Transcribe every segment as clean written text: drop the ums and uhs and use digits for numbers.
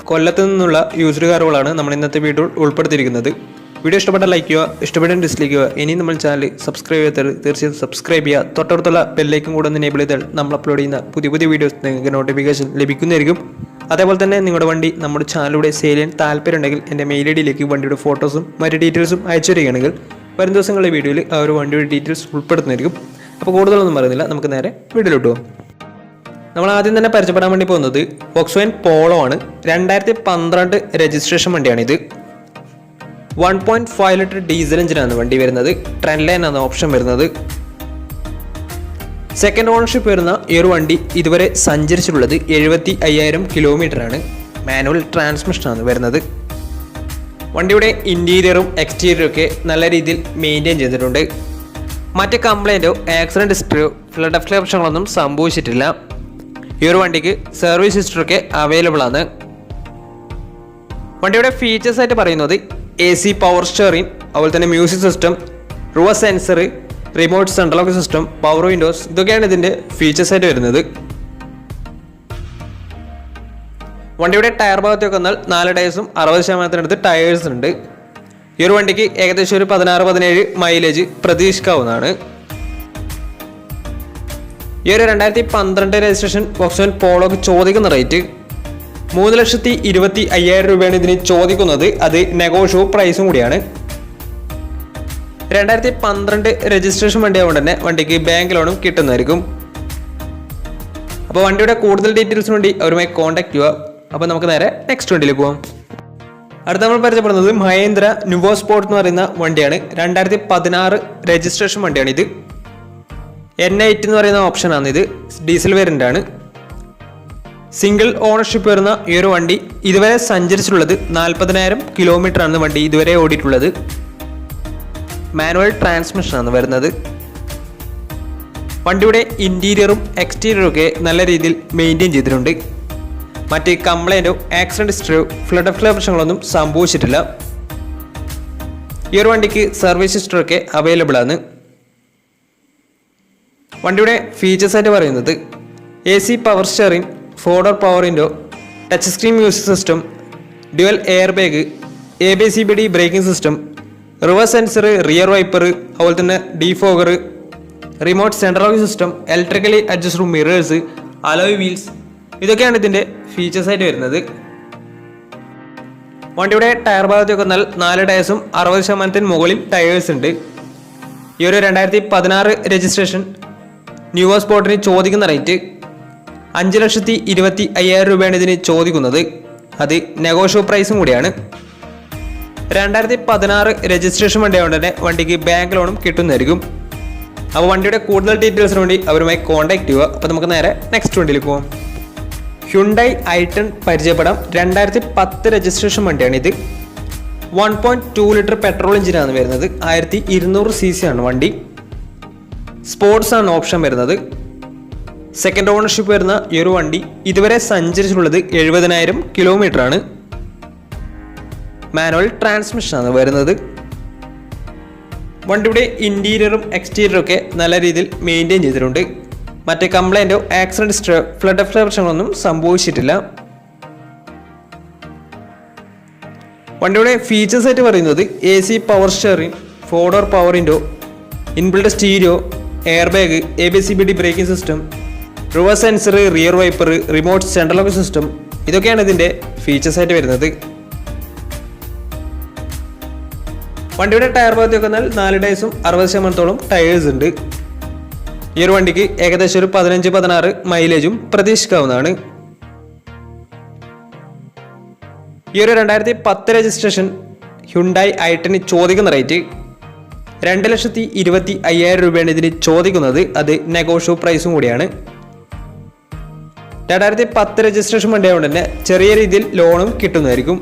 കൊല്ലത്ത് നിന്നുള്ള യൂസ്ഡ് കാറുകളാണ് നമ്മൾ ഇന്നത്തെ വീഡിയോ ഉൾപ്പെടുത്തിയിരിക്കുന്നത്. വീഡിയോ ഇഷ്ടപ്പെട്ടാൽ ലൈക്ക് ചെയ്യുക, ഇഷ്ടപ്പെട്ടാൽ ഡിസ്ലൈക്ക് ചെയ്യുക. ഇനി നമ്മൾ ചാനൽ സബ്സ്ക്രൈബ് ചെയ്യാത്തവർ തീർച്ചയായും സബ്സ്ക്രൈബ് ചെയ്യുക. തൊട്ടടുത്തുള്ള ബെല്ലൈക്കും കൂടെ ഒന്ന് എനേബിൾ ചെയ്താൽ നമ്മൾ അപ്ലോഡ് ചെയ്യുന്ന പുതിയ പുതിയ വീഡിയോസ് നിങ്ങൾക്ക് നോട്ടിഫിക്കേഷൻ ലഭിക്കുന്നതായിരിക്കും. അതേപോലെ തന്നെ നിങ്ങളുടെ വണ്ടി നമ്മുടെ ചാനലിലൂടെ സെയിൽ ചെയ്യാൻ താല്പര്യമുണ്ടെങ്കിൽ എൻ്റെ മെയിൽ ഐ ഡിയിലേക്ക് വണ്ടിയുടെ ഫോട്ടോസും മറ്റ് ഡീറ്റെയിൽസും അയച്ചു തരികയാണെങ്കിൽ വരും ദിവസങ്ങളിലെ വീഡിയോയിൽ ആ ഒരു വണ്ടിയുടെ ഡീറ്റെയിൽസ് ഉൾപ്പെടുത്തുന്നതായിരിക്കും. അപ്പോൾ കൂടുതലൊന്നും പറയുന്നില്ല, നമുക്ക് നേരെ വീഡിയോയിലോട്ട് പോകാം. നമ്മൾ ആദ്യം തന്നെ പരിചയപ്പെടാൻ വേണ്ടി പോകുന്നത് വോക്സ്വാഗൻ പോളോ ആണ്. 2012 രജിസ്ട്രേഷൻ വണ്ടിയാണിത്. 1.5 ലിറ്റർ ഡീസൽ എഞ്ചിനാണ് വണ്ടി വരുന്നത്. ട്രെൻഡ് ലൈൻ ആണ് ഓപ്ഷൻ വരുന്നത്. സെക്കൻഡ് ഓണർഷിപ്പ് വരുന്ന ഈ ഒരു വണ്ടി ഇതുവരെ സഞ്ചരിച്ചിട്ടുള്ളത് 75,000 കിലോമീറ്റർ ആണ്. മാനുവൽ ട്രാൻസ്മിഷനാണ് വരുന്നത്. വണ്ടിയുടെ ഇൻറ്റീരിയറും എക്സ്റ്റീരിയറും ഒക്കെ നല്ല രീതിയിൽ മെയിൻറ്റെയിൻ ചെയ്തിട്ടുണ്ട്. മറ്റ് കംപ്ലൈൻറ്റോ ആക്സിഡൻറ്റ് ഹിസ്റ്ററിയോ ഫ്ലഡ് പ്രശ്നങ്ങളൊന്നും സംഭവിച്ചിട്ടില്ല. ഈ ഒരു വണ്ടിക്ക് സർവീസ് ഹിസ്റ്ററൊക്കെ അവൈലബിൾ ആണ്. വണ്ടിയുടെ ഫീച്ചേഴ്സ് ആയിട്ട് പറയുന്നത് AC പവർ സ്റ്റിയറിംഗ്, അതുപോലെ തന്നെ music system, reverse sensor, remote central lock system, power Windows, ഇതൊക്കെയാണ് ഇതിൻ്റെ ഫീച്ചേഴ്സ് ആയിട്ട് വരുന്നത്. വണ്ടിയുടെ ടയർ ഭാഗത്തേക്ക് വന്നാൽ 4 ടയേഴ്സും 60% ടയേഴ്സ് ഉണ്ട്. ഈ ഒരു വണ്ടിക്ക് ഏകദേശം ഒരു 16-17 മൈലേജ് പ്രതീക്ഷിക്കാവുന്നതാണ്. ഈ ഒരു 2012 രജിസ്ട്രേഷൻ വോക്സ്വാഗൻ പോളോക്ക് ചോദിക്കുന്ന റേറ്റ് 3,25,000 രൂപയാണ് ഇതിന് ചോദിക്കുന്നത്. അത് നെഗോഷ്യബിൾ പ്രൈസും കൂടിയാണ്. 2012 രജിസ്ട്രേഷൻ വണ്ടിയായതുകൊണ്ട് തന്നെ വണ്ടിക്ക് ബാങ്ക് ലോണും കിട്ടുന്നതായിരിക്കും. അപ്പോൾ വണ്ടിയുടെ കൂടുതൽ ഡീറ്റെയിൽസിന് വേണ്ടി അവരുമായി കോൺടാക്ട് ചെയ്യുക. അപ്പോൾ നമുക്ക് നേരെ നെക്സ്റ്റ് വണ്ടിയിലേക്ക് പോകാം. അടുത്ത നമ്മൾ പരിചയപ്പെടുന്നത് മഹേന്ദ്ര നുവോ സ്പോർട്ട് എന്ന് പറയുന്ന വണ്ടിയാണ്. 2016 രജിസ്ട്രേഷൻ വണ്ടിയാണ് ഇത്. N8 എന്ന് പറയുന്ന ഓപ്ഷനാണ്. ഇത് ഡീസൽ വേരിയൻ്റ് ആണ്. സിംഗിൾ ഓണർഷിപ്പ് വരുന്ന ഈ ഒരു വണ്ടി ഇതുവരെ സഞ്ചരിച്ചിട്ടുള്ളത് 40,000 കിലോമീറ്റർ ആണ് വണ്ടി ഇതുവരെ ഓടിയിട്ടുള്ളത്. മാനുവൽ ട്രാൻസ്മിഷനാണ് വരുന്നത്. വണ്ടിയുടെ ഇൻറ്റീരിയറും എക്സ്റ്റീരിയറും ഒക്കെ നല്ല രീതിയിൽ മെയിൻറ്റെയിൻ ചെയ്തിട്ടുണ്ട്. മറ്റ് കംപ്ലൈൻറ്റോ ആക്സിഡൻറ്റ് ഹിസ്റ്ററിയോ ഫ്ലഡ് പ്രശ്നങ്ങളൊന്നും സംഭവിച്ചിട്ടില്ല. ഈ ഒരു വണ്ടിക്ക് സർവീസ് ഹിസ്റ്ററൊക്കെ അവൈലബിൾ ആണ്. വണ്ടിയുടെ ഫീച്ചേഴ്സ് ആയിട്ട് പറയുന്നത് AC power steering, four door power window, touch screen music system, dual air bag, ABCBD braking system, reverse sensor, rear wiper, അതുപോലെ തന്നെ defogger, remote central lock system, electrically adjustable mirrors, alloy wheels, ഇതൊക്കെയാണ് ഇതിൻ്റെ features ആയിട്ട് വരുന്നത്. വണ്ടിയുടെ tyre ഭാഗത്തേക്ക് വന്നാൽ 4 ടയേഴ്സും 60% മുകളിൽ ടയേഴ്സ് ഉണ്ട്. ഈ ഒരു 2016 രജിസ്ട്രേഷൻ ന്യൂവോ സ്പോർട്ടിന് ചോദിക്കുന്ന റേറ്റ് 5,25,000 രൂപയാണ് ഇതിന് ചോദിക്കുന്നത്. അത് നെഗോഷ്യബിൾ പ്രൈസും കൂടിയാണ്. 2016 രജിസ്ട്രേഷൻ വണ്ടിയായതുകൊണ്ട് തന്നെ വണ്ടിക്ക് ബാങ്ക് ലോണും കിട്ടുന്നതായിരിക്കും. അപ്പോൾ വണ്ടിയുടെ കൂടുതൽ ഡീറ്റെയിൽസിന് വേണ്ടി അവരുമായി കോൺടാക്ട് ചെയ്യുക. അപ്പോൾ നമുക്ക് നേരെ നെക്സ്റ്റ് വണ്ടിയിലേക്ക് പോകാം. ഹ്യുണ്ടായി i10 പരിചയപ്പെടാം. 2010 രജിസ്ട്രേഷൻ വണ്ടിയാണ് ഇത്. 1.2 ലിറ്റർ പെട്രോൾ എഞ്ചിനാണ് വരുന്നത്. 1200 cc ആണ് വണ്ടി. സ്പോർട്സ് ആണ് ഓപ്ഷൻ വരുന്നത്. സെക്കൻഡ് ഓണർഷിപ്പ് വരുന്ന ഈ ഒരു വണ്ടി ഇതുവരെ സഞ്ചരിച്ചിട്ടുള്ളത് 70,000 കിലോമീറ്റർ ആണ്. മാനുവൽ ട്രാൻസ്മിഷൻ ആണ് വരുന്നത്. വണ്ടിയുടെ ഇൻറ്റീരിയറും എക്സ്റ്റീരിയറും ഒക്കെ നല്ല രീതിയിൽ മെയിൻറ്റെയിൻ ചെയ്തിട്ടുണ്ട്. മറ്റേ കംപ്ലൈൻറ്റോ ആക്സിഡൻറ്റ് ഹിസ്റ്ററിയോ ഫ്ലഡ് പ്രശ്നങ്ങളൊന്നും സംഭവിച്ചിട്ടില്ല. വണ്ടിയുടെ ഫീച്ചേഴ്സ് ആയിട്ട് പറയുന്നത് AC power steering, four door power window, inbuilt stereo, air bag, ABCBD braking system, reverse sensor, rear wiper, remote central lock system, ഇതൊക്കെയാണ് ഇതിൻ്റെ ഫീച്ചേഴ്സ് ആയിട്ട് വരുന്നത്. വണ്ടിയുടെ ടയർ ഭാഗത്തേക്ക് വന്നാൽ 4 ടയേഴ്സും 60% ടയേഴ്സ് ഉണ്ട്. ഈ ഒരു വണ്ടിക്ക് ഏകദേശം ഒരു 15-16 മൈലേജും പ്രതീക്ഷിക്കാവുന്നതാണ്. ഈ ഒരു 2010 രജിസ്ട്രേഷൻ ഹ്യുണ്ടായി i10 ചോദിക്കുന്ന റേറ്റ് 2,25,000 രൂപയാണ് ഇതിന് ചോദിക്കുന്നത്. അത് നെഗോഷ്യബിൾ പ്രൈസും കൂടിയാണ്. 2010 രജിസ്ട്രേഷൻ വണ്ടിയായതുകൊണ്ട് തന്നെ ചെറിയ രീതിയിൽ ലോണും കിട്ടുന്നതായിരിക്കും.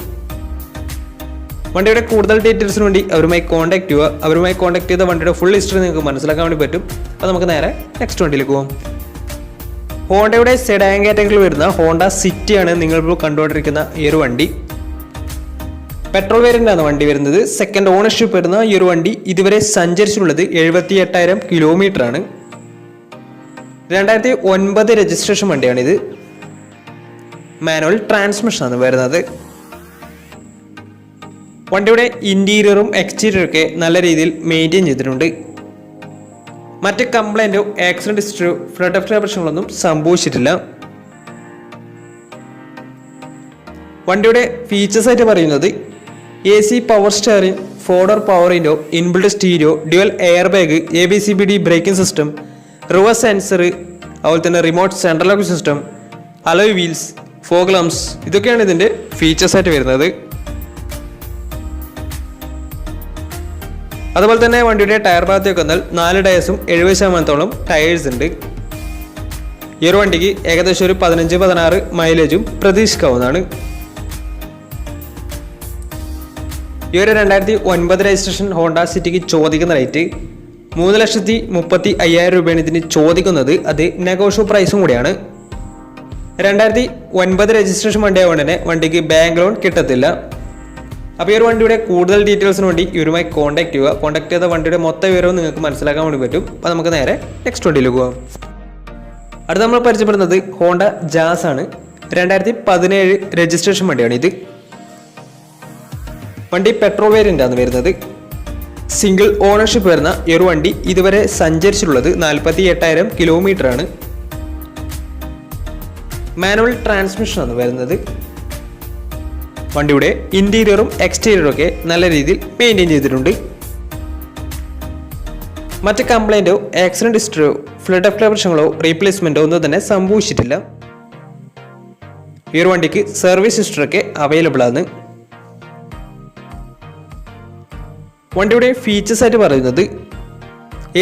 വണ്ടിയുടെ കൂടുതൽ ഡീറ്റെയിൽസിന് വേണ്ടി അവരുമായി കോൺടാക്ട് ചെയ്യുക. അവരുമായി കോൺടാക്ട് ചെയ്ത വണ്ടിയുടെ ഫുൾ ഹിസ്റ്ററി നിങ്ങൾക്ക് മനസ്സിലാക്കാൻ വേണ്ടി പറ്റും. അപ്പോൾ നമുക്ക് നേരെ നെക്സ്റ്റ് വണ്ടിയിലേക്ക് പോകാം. ഹോണ്ടയുടെ സെഡാൻ കാറ്റഗറിയിൽ വരുന്ന ഹോണ്ട സിറ്റിയാണ് നിങ്ങളിപ്പോൾ കണ്ടുകൊണ്ടിരിക്കുന്ന ഈ ഒരു വണ്ടി. പെട്രോൾ വേരിയൻ്റാണ് വണ്ടി വരുന്നത്. സെക്കൻഡ് ഓണർഷിപ്പ് വരുന്ന ഈ ഒരു വണ്ടി ഇതുവരെ സഞ്ചരിച്ചിട്ടുള്ളത് 78,000 കിലോമീറ്റർ ആണ്. 2009 രജിസ്ട്രേഷൻ വണ്ടിയാണിത്. മാനുവൽ ട്രാൻസ്മിഷനാണ് വരുന്നത്. വണ്ടിയുടെ ഇൻറ്റീരിയറും എക്സ്റ്റീരിയറും ഒക്കെ നല്ല രീതിയിൽ മെയിൻറ്റെയിൻ ചെയ്തിട്ടുണ്ട്. മറ്റ് കംപ്ലൈൻറ്റോ ആക്സിഡൻറ്റ് ഹിസ്റ്ററിയോ ഫ്ലഡ് ഓഫ് പ്രശ്നങ്ങളൊന്നും സംഭവിച്ചിട്ടില്ല. വണ്ടിയുടെ ഫീച്ചേഴ്സ് ആയിട്ട് പറയുന്നത് AC power steering, 4-door power window, inbuilt stereo, dual air bag, ABCBD braking system, reverse sensor, അതുപോലെ തന്നെ remote central lock system, alloy wheels, fog lamps, ഇതൊക്കെയാണ് ഇതിൻ്റെ ഫീച്ചേഴ്സ് ആയിട്ട് വരുന്നത്. അതുപോലെ തന്നെ വണ്ടിയുടെ ടയർ ഭാഗത്തേക്ക് വന്നാൽ 4 ടയേഴ്സും 70% ടയേഴ്സ് ഉണ്ട്. ഈ ഒരു വണ്ടിക്ക് ഏകദേശം ഒരു 15-16 മൈലേജും പ്രതീക്ഷിക്കാവുന്നതാണ്. ഈ ഒരു 2009 രജിസ്ട്രേഷൻ ഹോണ്ട സിറ്റിക്ക് ചോദിക്കുന്ന റേറ്റ് 3,35,000 രൂപയാണ് ഇതിന് ചോദിക്കുന്നത്. അത് നെഗോഷ്യബിൾ പ്രൈസും കൂടിയാണ്. 2009 രജിസ്ട്രേഷൻ വണ്ടി ആയതുകൊണ്ട് തന്നെ വണ്ടിക്ക് ബാങ്ക് ലോൺ കിട്ടത്തില്ല. അപ്പോൾ ഈ ഒരു വണ്ടിയുടെ കൂടുതൽ ഡീറ്റെയിൽസിന് വേണ്ടി ഇവരുമായി കോൺടാക്ട് ചെയ്യുക. കോൺടാക്ട് ചെയ്ത വണ്ടിയുടെ മൊത്തം വിവരവും നിങ്ങൾക്ക് മനസ്സിലാക്കാൻ വേണ്ടി പറ്റും. അപ്പോൾ നമുക്ക് നേരെ നെക്സ്റ്റ് വണ്ടിയിലേക്ക് പോകാം. അടുത്ത നമ്മൾ പരിചയപ്പെടുന്നത് ഹോണ്ട ജാസ് ആണ്. 2017 രജിസ്ട്രേഷൻ വണ്ടിയാണ് ഇത്. വണ്ടി പെട്രോൾ വേരിയൻ്റ് ആണ് വരുന്നത്. സിംഗിൾ ഓണർഷിപ്പ് വരുന്ന ഈ ഒരു വണ്ടി ഇതുവരെ സഞ്ചരിച്ചിട്ടുള്ളത് 48,000 കിലോമീറ്റർ ആണ്. മാനുവൽ ട്രാൻസ്മിഷനാണ് വരുന്നത്. വണ്ടിയുടെ ഇൻറ്റീരിയറും എക്സ്റ്റീരിയറും ഒക്കെ നല്ല രീതിയിൽ മെയിൻറ്റെയിൻ ചെയ്തിട്ടുണ്ട്. മറ്റ് കംപ്ലൈൻറ്റോ ആക്സിഡൻറ്റ് ഹിസ്റ്ററിയോ ഫ്ലഡ് ഓഫ് പ്രശ്നങ്ങളോ റീപ്ലേസ്മെൻറ്റോ ഒന്നും തന്നെ സംഭവിച്ചിട്ടില്ല. ഈ ഒരു വണ്ടിക്ക് സർവീസ് ഹിസ്റ്ററൊക്കെ അവൈലബിൾ ആണ്. വണ്ടിയുടെ ഫീച്ചേഴ്സ് ആയിട്ട് പറയുന്നത്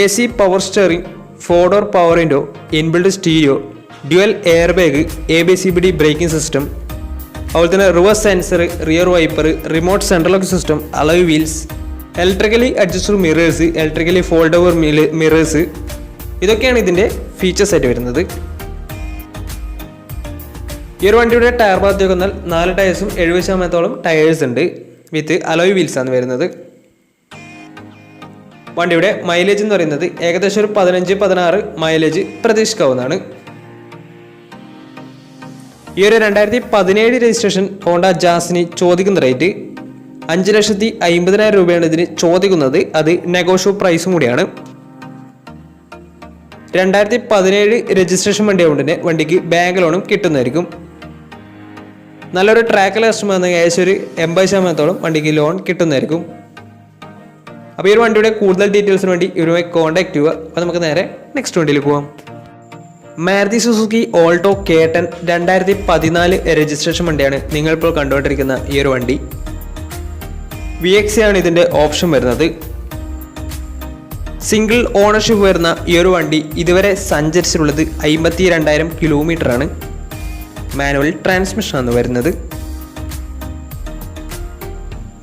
AC power steering, 4-door power window, inbuilt stereo, dual air bag, ABCBD braking system, അതുപോലെ തന്നെ reverse sensor, rear wiper, remote central lock system, alloy wheels, electrically adjustable mirrors, electrically fold over mirrors, ഇതൊക്കെയാണ് ഇതിൻ്റെ features ആയിട്ട് വരുന്നത്. ഈ ഒരു വണ്ടിയുടെ tyre ഭാഗത്തേക്ക് വന്നാൽ 4 ടയേഴ്സും 70% ടയേഴ്സ് ഉണ്ട്. വിത്ത് അലോയ് വീൽസ് ആണ് വരുന്നത്. വണ്ടിയുടെ മൈലേജ് എന്ന് പറയുന്നത് ഏകദേശം ഒരു 15-16 മൈലേജ് പ്രതീക്ഷിക്കാവുന്നതാണ്. ഈ ഒരു 2017 രജിസ്ട്രേഷൻ ഹോണ്ട ജാസിന് ചോദിക്കുന്ന റേറ്റ് 5,50,000 രൂപയാണ് ഇതിന് ചോദിക്കുന്നത്. അത് നെഗോഷ്യബിൾ പ്രൈസും കൂടിയാണ്. 2017 രജിസ്ട്രേഷൻ വണ്ടി ആയതുകൊണ്ട് തന്നെ വണ്ടിക്ക് ബാങ്ക് ലോണും കിട്ടുന്നതായിരിക്കും. നല്ലൊരു ട്രാക്കിൽ കസ്റ്റമർ വന്നെങ്കിൽ ഏകദേശം ഒരു 80% വണ്ടിക്ക് ലോൺ കിട്ടുന്നതായിരിക്കും. അപ്പോൾ ഈ ഒരു വണ്ടിയുടെ കൂടുതൽ ഡീറ്റെയിൽസിന് വേണ്ടി ഇവരുമായി കോൺടാക്ട് ചെയ്യുക. അപ്പോൾ നമുക്ക് നേരെ നെക്സ്റ്റ് വണ്ടിയിൽ പോകാം. Maruti Suzuki Alto K10 2014 registration വണ്ടിയാണ് നിങ്ങളിപ്പോൾ കണ്ടുകൊണ്ടിരിക്കുന്ന ഈ ഒരു വണ്ടി. VXC ആണ് ഇതിൻ്റെ ഓപ്ഷൻ വരുന്നത്. സിംഗിൾ ഓണർഷിപ്പ് വരുന്ന ഈ ഒരു വണ്ടി ഇതുവരെ സഞ്ചരിച്ചിട്ടുള്ളത് 52,000 കിലോമീറ്റർ ആണ്. മാനുവൽ ട്രാൻസ്മിഷനാണ് വരുന്നത്.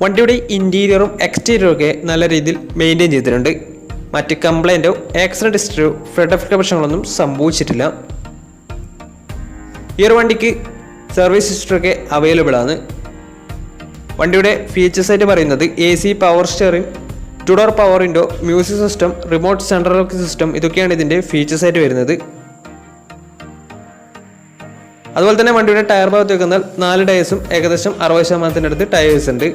വണ്ടിയുടെ ഇൻറ്റീരിയറും എക്സ്റ്റീരിയറും ഒക്കെ നല്ല രീതിയിൽ മെയിൻറ്റെയിൻ ചെയ്തിട്ടുണ്ട്. മറ്റ് കംപ്ലൈൻറ്റോ ആക്സിഡൻറ്റ് ഹിസ്റ്ററിയോ ഫ്ലഡ് ഓഫ് പ്രശ്നങ്ങളൊന്നും സംഭവിച്ചിട്ടില്ല. ഈ ഒരു വണ്ടിക്ക് സർവീസ് ഹിസ്റ്ററൊക്കെ അവൈലബിൾ ആണ്. വണ്ടിയുടെ ഫീച്ചേഴ്സ് ആയിട്ട് പറയുന്നത് AC power steering, 2-door power window, music system, remote central lock system, ഇതൊക്കെയാണ് ഇതിൻ്റെ ഫീച്ചേഴ്സ് ആയിട്ട് വരുന്നത്. അതുപോലെ തന്നെ വണ്ടിയുടെ ടയർ ഭാഗത്തേക്ക് വന്നാൽ 4 ടയേഴ്സും ഏകദേശം 60% അടുത്ത് ടയേഴ്സ് ഉണ്ട്.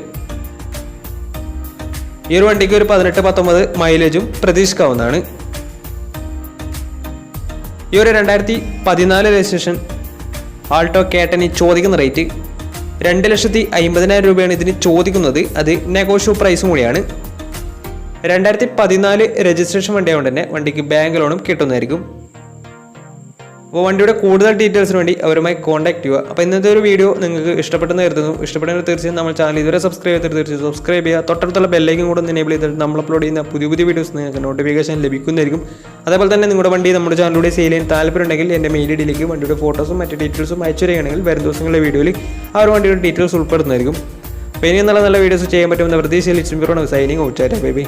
ഈ ഒരു വണ്ടിക്ക് ഒരു 18-19 മൈലേജും പ്രതീക്ഷിക്കാവുന്നതാണ്. ഈ ഒരു 2014 രജിസ്ട്രേഷൻ ആൾട്ടോ K10 ചോദിക്കുന്ന റേറ്റ് 2,50,000 രൂപയാണ് ഇതിന് ചോദിക്കുന്നത്. അത് നെഗോഷ്യബിൾ പ്രൈസും കൂടിയാണ്. 2014 രജിസ്ട്രേഷൻ വണ്ടി ആയതുകൊണ്ട് തന്നെ വണ്ടിക്ക് ബാങ്ക് ലോണും കിട്ടുന്നതായിരിക്കും. അപ്പോൾ വണ്ടിയുടെ കൂടുതൽ ഡീറ്റെയിൽസിന് വേണ്ടി അവരുമായി കോൺടാക്ട് ചെയ്യുക. അപ്പോൾ ഇന്നത്തെ ഒരു വീഡിയോ നിങ്ങൾക്ക് ഇഷ്ടപ്പെട്ടെന്ന് കരുതുന്നു. ഇഷ്ടപ്പെടുന്ന തീർച്ചയായും നമ്മൾ ചാനൽ ഇതുവരെ സബ്സ്ക്രൈബ് ചെയ്തിട്ട് തീർച്ചയായും സബ്സ്ക്രൈബ് ചെയ്യുക. തൊട്ടടുത്തുള്ള ബെല്ലൈക്കും കൂടെ ഒന്ന് എനേബിൾ ചെയ്തിട്ട് നമ്മൾ അപ്ലോഡ് ചെയ്യുന്ന പുതിയ വീഡിയോസ് നിങ്ങൾക്ക് നോട്ടിഫിക്കേഷൻ ലഭിക്കുന്നതായിരിക്കും. അതേപോലെ തന്നെ നിങ്ങളുടെ വണ്ടി നമ്മുടെ ചാനലിലൂടെ സെയിൽ ചെയ്യാൻ താല്പര്യമുണ്ടെങ്കിൽ എൻ്റെ മെയിൽ ഐഡിയിലേക്ക് വണ്ടിയുടെ ഫോട്ടോസും മറ്റ് ഡീറ്റെയിൽസും അയച്ചു തരികയാണെങ്കിൽ വരും ദിവസങ്ങളിലെ വീഡിയോയിൽ ആ ഒരു വണ്ടിയുടെ ഡീറ്റെയിൽസ് ഉൾപ്പെടുന്നതായിരിക്കും. അപ്പോൾ ഇനി നല്ല വീഡിയോസ് ചെയ്യാൻ പറ്റുമെന്ന പ്രതീക്ഷയിൽ സൈനിങ് ഔട്ട്. Bye bye.